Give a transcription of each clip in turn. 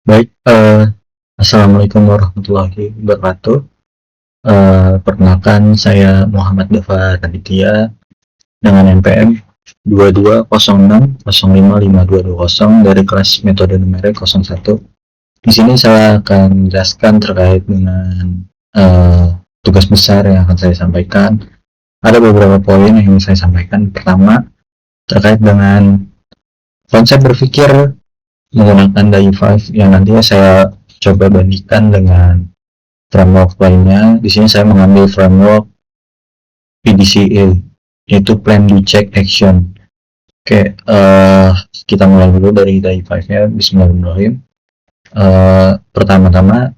Baik, assalamualaikum warahmatullahi wabarakatuh. Perkenalkan saya Muhammad Dava Raditya dengan NPM 2206055220 dari kelas metode numerik 01. Di sini saya akan menjelaskan terkait dengan tugas besar yang akan saya sampaikan. Ada beberapa poin yang ingin saya sampaikan. Pertama, terkait dengan konsep berpikir menggunakan DAI5 yang nantinya saya coba bandingkan dengan framework lainnya. Di sini saya mengambil framework PDCA, yaitu Plan, Do, Check, Action. Oke, kita mulai dulu dari DAI5-nya. Bismillahirrahmanirrahim. Pertama-tama,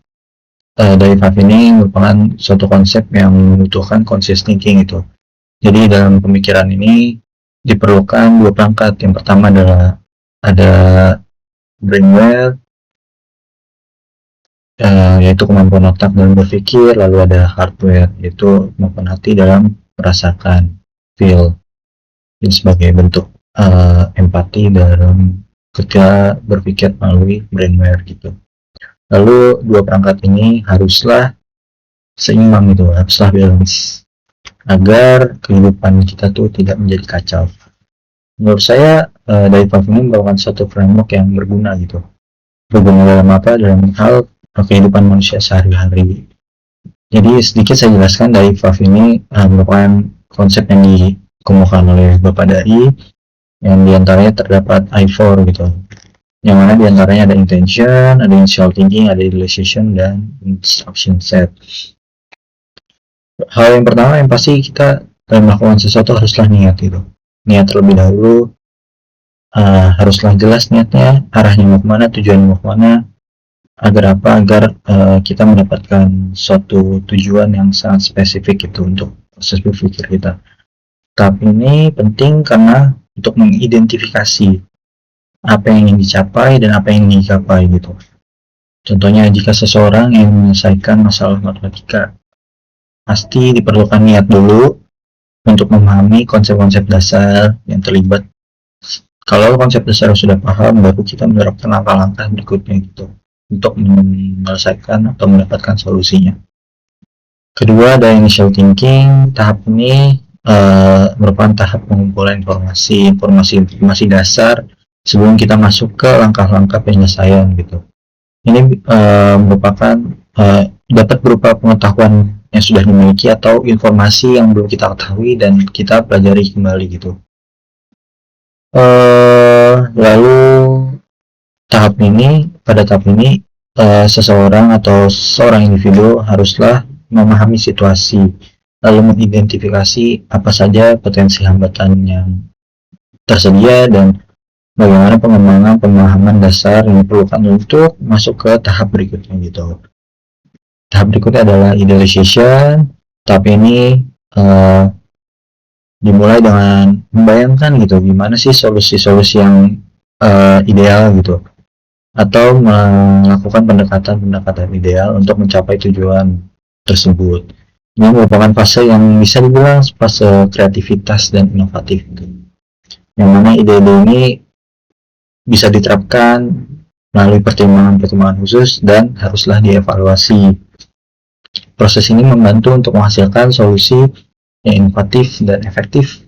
DAI5 ini merupakan suatu konsep yang membutuhkan conscious thinking itu. Jadi dalam pemikiran ini diperlukan dua perangkat. Yang pertama adalah ada brainware, yaitu kemampuan otak dalam berpikir, lalu ada hardware, yaitu kemampuan hati dalam merasakan, feel. Ini sebagai bentuk empati dalam ketika berpikir melalui brainware gitu. Lalu dua perangkat ini haruslah seimbang gitu, haruslah balance agar kehidupan kita tuh tidak menjadi kacau. Menurut saya DAI5 ini merupakan suatu framework yang berguna gitu. Berguna dalam apa? Dalam hal kehidupan manusia sehari-hari. Jadi sedikit saya jelaskan, DAI5 ini merupakan konsep yang dikemukakan oleh Bapak Dai, yang diantaranya terdapat I4 gitu, yang mana diantaranya ada intention, ada initial thinking, ada idealization, dan instruction set. Hal yang pertama yang pasti kita dalam melakukan sesuatu haruslah niat gitu. Niat terlebih dahulu, haruslah jelas niatnya, arahnya mau kemana, tujuannya mau kemana, agar apa? Agar kita mendapatkan suatu tujuan yang sangat spesifik itu untuk proses berpikir kita. Tahap ini penting karena untuk mengidentifikasi apa yang ingin dicapai dan apa yang ingin dicapai gitu. Contohnya, jika seseorang ingin menyelesaikan masalah matematika, pasti diperlukan niat dulu untuk memahami konsep-konsep dasar yang terlibat. Kalau konsep dasar sudah paham, baru kita menerapkan langkah-langkah berikutnya gitu untuk menyelesaikan atau mendapatkan solusinya. Kedua, ada initial thinking. Tahap ini merupakan tahap pengumpulan informasi dasar sebelum kita masuk ke langkah-langkah penyelesaian gitu. Ini merupakan dapat berupa pengetahuan yang sudah dimiliki atau informasi yang belum kita ketahui dan kita pelajari kembali gitu. Lalu pada tahap ini seseorang atau seorang individu haruslah memahami situasi, lalu mengidentifikasi apa saja potensi hambatan yang tersedia dan bagaimana pengembangan pemahaman dasar yang diperlukan untuk masuk ke tahap berikutnya gitu. Tahap berikutnya adalah idealization. Tahap ini dimulai dengan membayangkan gitu, gimana sih solusi-solusi yang ideal gitu, atau melakukan pendekatan ideal untuk mencapai tujuan tersebut. Ini merupakan fase yang bisa dibilang fase kreativitas dan inovatif gitu. Yang mana ide-ide ini bisa diterapkan melalui pertimbangan-pertimbangan khusus dan haruslah dievaluasi. Proses ini membantu untuk menghasilkan solusi yang inovatif dan efektif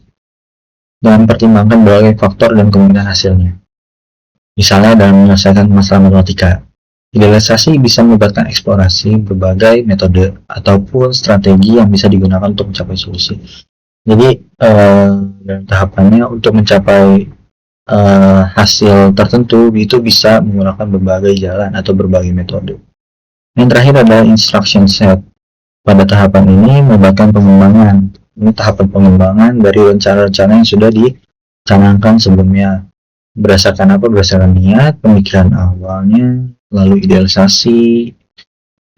dengan mempertimbangkan berbagai faktor dan kemungkinan hasilnya. Misalnya dalam menyelesaikan masalah matematika, idealisasi bisa melibatkan eksplorasi berbagai metode ataupun strategi yang bisa digunakan untuk mencapai solusi. Jadi dalam tahapannya untuk mencapai hasil tertentu itu bisa menggunakan berbagai jalan atau berbagai metode. Yang terakhir adalah instruction set. Pada tahapan ini melibatkan pengembangan. Ini tahapan pengembangan dari rencana-rencana yang sudah dicanangkan sebelumnya. Berdasarkan apa? Berdasarkan niat, pemikiran awalnya, lalu idealisasi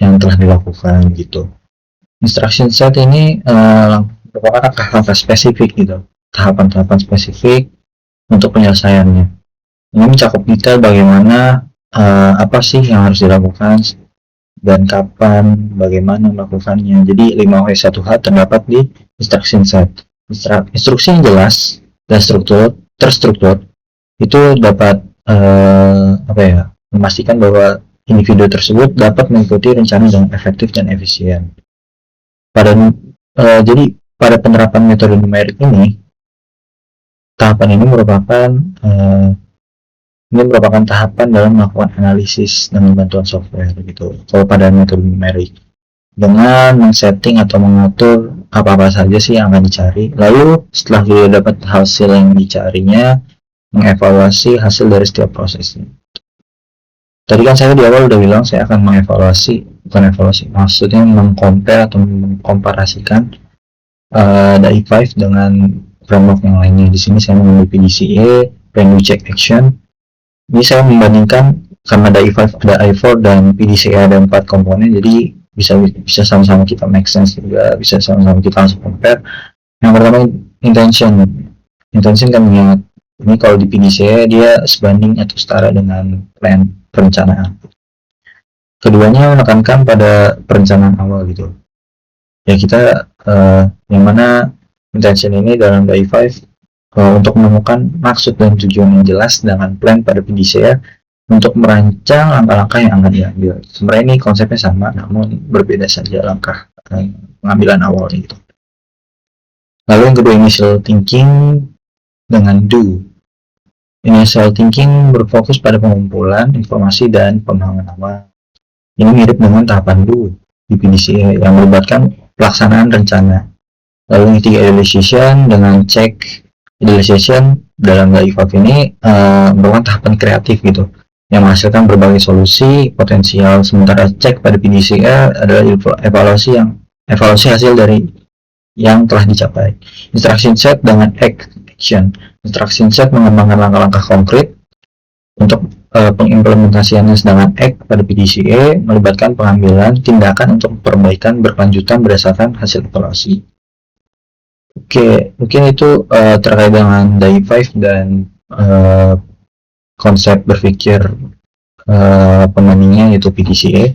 yang telah dilakukan gitu. Instruction set ini merupakan langkah-langkah spesifik gitu, tahapan-tahapan spesifik untuk penyelesaiannya. Ini mencakup detail bagaimana apa sih yang harus dilakukan dan kapan, bagaimana melakukannya. Jadi 5W1H terdapat di instruction set. Instruksi yang jelas dan terstruktur itu dapat memastikan bahwa individu tersebut dapat mengikuti rencana dengan efektif dan efisien. Jadi pada penerapan metode numerik ini, tahapan ini merupakan tahapan dalam melakukan analisis dengan bantuan software gitu. Kalau pada metode numerik, dengan men-setting atau mengatur apa-apa saja sih yang akan dicari. Lalu setelah dia dapat hasil yang dicarinya, mengevaluasi hasil dari setiap prosesnya. Tadi kan saya di awal udah bilang saya akan bukan evaluasi, maksudnya mengcompare atau mengkomparasikan DAI5 dengan framework yang lainnya. Di sini saya mengambil PDCA, Value Check Action. Ini saya membandingkan karena DAI5 ada i4 dan PDCA ada 4 komponen, jadi bisa sama-sama kita make sense juga, bisa sama-sama kita langsung compare. Yang pertama intention kan mengingat ini kalau di PDCA dia sebanding atau setara dengan plan perencanaan. Keduanya menekankan pada perencanaan awal gitu. Ya kita yang mana intention ini dalam DAI5 untuk menemukan maksud dan tujuan yang jelas dengan plan pada PDCA untuk merancang langkah-langkah yang akan diambil. Sebenarnya ini konsepnya sama, namun berbeda saja langkah pengambilan awalnya gitu. Lalu yang kedua, initial thinking dengan do. Initial thinking berfokus pada pengumpulan informasi dan pemahaman awal. Ini mirip dengan tahapan do di PDCA yang melibatkan pelaksanaan rencana. Lalu yang ketiga, idealization dengan check. Idealization dalam DAI5 ini merupakan tahapan kreatif gitu, yang menghasilkan berbagai solusi potensial, sementara cek pada PDCA adalah evaluasi hasil dari yang telah dicapai. Instruction set dengan action. Instruction set mengembangkan langkah-langkah konkret untuk pengimplementasiannya, sedangkan act pada PDCA melibatkan pengambilan tindakan untuk perbaikan berkelanjutan berdasarkan hasil evaluasi. Oke, mungkin itu terkait dengan DAI5 dan konsep berpikir pembandingnya yaitu PDCA.